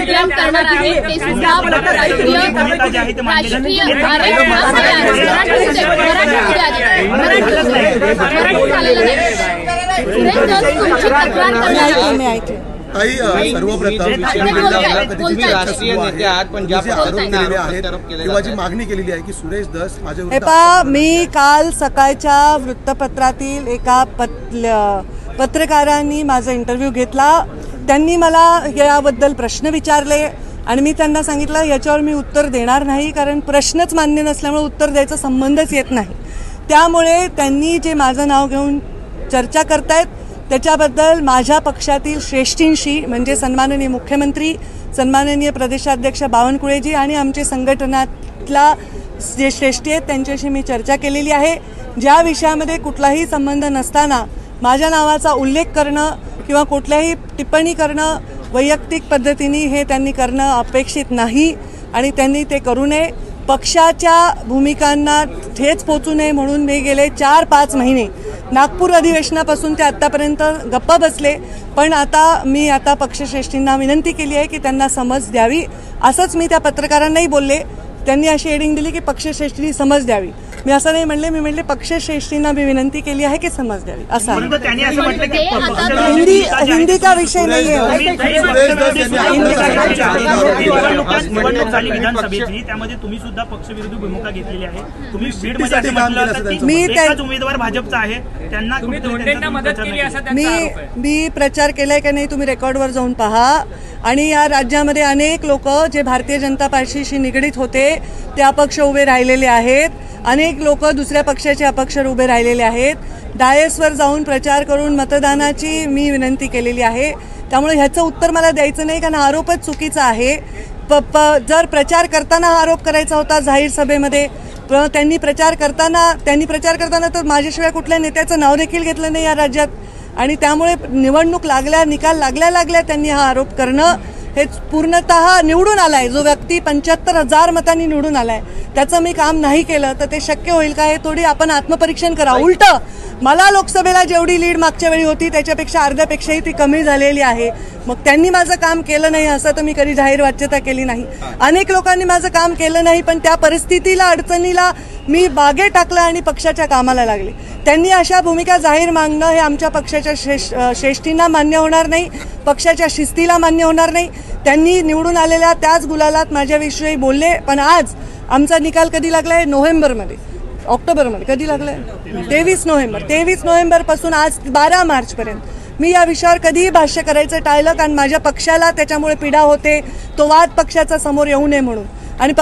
संकलन करणार आहे ते सुद्धा राष्ट्रीय सर्वप्रथम राष्ट्रीय नेते आहात पण ज्या आरोप मागणी केलेली आहे की सुरेश धस माझ्या मी काल सकाळच्या वृत्तपत्रातील एका पत्रकारांनी माझा इंटरव्ह्यू घेतला। त्यांनी मला याबद्दल प्रश्न विचारले आणि मी त्यांना सांगितलं याच्यावर मी उत्तर देणार नाही, कारण प्रश्नच मान्य नसल्यामुळे उत्तर द्यायचा संबंधच येत नाही। त्यामुळे त्यांनी जे माझं नाव घेऊन चर्चा करतायत त्याच्याबद्दल माझ्या पक्षातील श्रेष्ठींशी म्हणजे सन्माननीय मुख्यमंत्री, सन्माननीय प्रदेशाध्यक्ष बावनकुळेजी आणि आमचे संघटनातला जे श्रेष्ठी आहेत त्यांच्याशी मी चर्चा केलेली आहे। ज्या विषयामध्ये कुठलाही संबंध नसताना माझ्या नावाचा उल्लेख करणं किंवा कुठल्याही टिप्पणी करणं वैयक्तिक पद्धतीने हे त्यांनी करणं अपेक्षित नाही आणि त्यांनी ते करू नये। पक्षाच्या भूमिकांना ठेच पोचू नये म्हणून मी गेले 4-5 महिने नागपूर अधिवेशनापासून ते आतापर्यंत गप्प बसले, पण मी आता पक्षश्रेष्ठींना विनंती केली आहे की त्यांना समज द्यावी। असंच मी त्या पत्रकारांनाही बोलले, त्यांनी अशी हेडिंग दिली की पक्षश्रेष्ठींनी समज द्यावी। मी असं नाही म्हणले, मी म्हणले पक्षश्रेष्ठींना मी विनंती केली आहे की समज द्यावी असं। हिंदी का विषय नाही आहे। विधानसभेची त्यामध्ये तुम्ही सुद्धा पक्षविरोधी भूमिका घेतलेली आहे। तुम्ही बीडमध्ये उमेदवार भाजपचा आहे, त्यांना मदत केली असं मी प्रचार केलाय का नाही तुम्ही रेकॉर्डवर जाऊन पहा। आणि या राज्यामध्ये अनेक लोक जे भारतीय जनता पार्टीशी निगडीत होते ते अपक्ष उभे राहिलेले आहेत, अनेक लोक दुसऱ्या पक्षाचे अपक्ष उभे राहिलेले आहेत। डायसवर जाऊन प्रचार करून मतदानाची मी विनंती केलेली आहे। त्यामुळे ह्याचं उत्तर मला द्यायचं नाही, कारण आरोपच चुकीचा आहे। जर प्रचार करताना हा आरोप करायचा होता जाहीर सभेमध्ये, त्यांनी प्रचार करताना तर माझ्याशिवाय कुठल्या नेत्याचं नाव देखील घेतलं नाही या राज्यात, आणि त्यामुळे निवडणूक निकाल लागल्या त्यांनी हा आरोप करणं हे पूर्णतः निवडून आलाय जो व्यक्ती 75,000 मतांनी निवडून आलाय त्याचं मी काम नाही केलं तर ते शक्य होईल का हे थोडी आपण आत्मपरीक्षण करा। उलट मला लोकसभेला जेवढी लीड मागच्या वेळी होती त्याच्यापेक्षा अर्ध्यापेक्षाही ती कमी झालेली आहे। मग त्यांनी माझं काम केलं नाही असं तर मी कधी जाहीर वाच्यता केली नाही। अनेक लोकांनी माझं काम केलं नाही, पण त्या परिस्थितीला अडचणीला मी बागे टाकलं आणि पक्षाच्या कामाला लागले। त्यांनी अशा भूमिका जाहीर मागणं हे आमच्या पक्षाच्या श्रेष्ठींना मान्य होणार नाही, पक्षाच्या शिस्तीला मान्य होणार नाही। त्यांनी निवडून आलेल्या त्याच गुलालात माझ्याविषयी बोलले, पण आज आमचा निकाल कधी लागलाय? नोव्हेंबरमध्ये, ऑक्टोबरमध्ये कधी लागलाय? 23 नोव्हेंबर पासून आज 12 मार्चपर्यंत मी या विषयावर कधीही भाष्य करायचं टाळलं, कारण माझ्या पक्षाला त्याच्यामुळे पीडा होते, तो वाद पक्षाचा समोर येऊ नये म्हणून। आणि